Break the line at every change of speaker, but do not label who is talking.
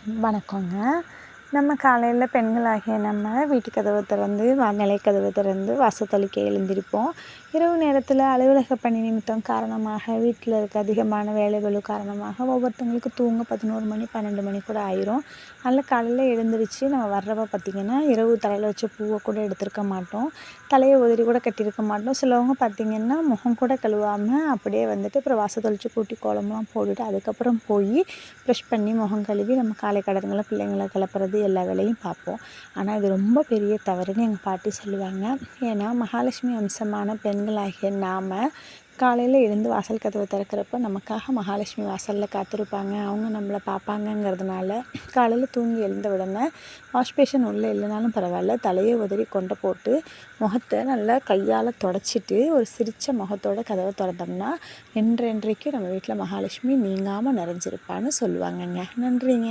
வணக்கங்க. நம்ம காலையில் பெண்களாகிய நம்ம வீட்டு கதவை திறந்து நிலை கதவை திறந்து வாசத்தளிக்க எழுந்திருப்போம். இரவு நேரத்தில் அலுவலக பணி நிமித்தம் காரணமாக வீட்டில் இருக்க அதிகமான வேலைகள் காரணமாக ஒவ்வொருத்தவங்களுக்கு தூங்க 11 மணி 12 மணி கூட ஆயிரும். அதில் காலையில் எழுந்திரிச்சு நம்ம வர்றப்ப பார்த்திங்கன்னா இரவு தலையில் வச்ச பூவை கூட எடுத்திருக்க மாட்டோம், தலையை உதறி கூட கட்டியிருக்க மாட்டோம். சிலவங்க பார்த்திங்கன்னா முகம் கூட கழுவாமல் அப்படியே வந்துட்டு அப்புறம் வாசத்தளித்து கூட்டி கோலம்லாம் போட்டுட்டு அதுக்கப்புறம் போய் ப்ரெஷ் பண்ணி முகம் கழுவி நம்ம காலை கடன்களை பிள்ளைங்களை கிளப்புறது எல்லா வேலையும் பார்ப்போம். ஆனால் இது ரொம்ப பெரிய தவறுன்னு எங்கள் பாட்டி சொல்லுவாங்க. ஏன்னா மகாலட்சுமி அம்சமான பெண்களாகிய நாம் காலையில் எழுந்து வாசல் கதவை திறக்கிறப்ப நமக்காக மகாலட்சுமி வாசலில் காத்திருப்பாங்க, அவங்க நம்மளை பார்ப்பாங்கங்கிறதுனால காலையில் தூங்கி எழுந்த உடனே வாஷ் பேஷன் உள்ளே இல்லைனாலும் பரவாயில்ல, தலையை உதறி கொண்டை போட்டு முகத்தை நல்லா கையால் தொடச்சிட்டு ஒரு சிரித்த முகத்தோட கதவை திறந்தோம்னா என்றைக்கும் நம்ம வீட்டில் மகாலட்சுமி நீங்காமல் நிறைஞ்சிருப்பான்னு சொல்லுவாங்கங்க. நன்றிங்க.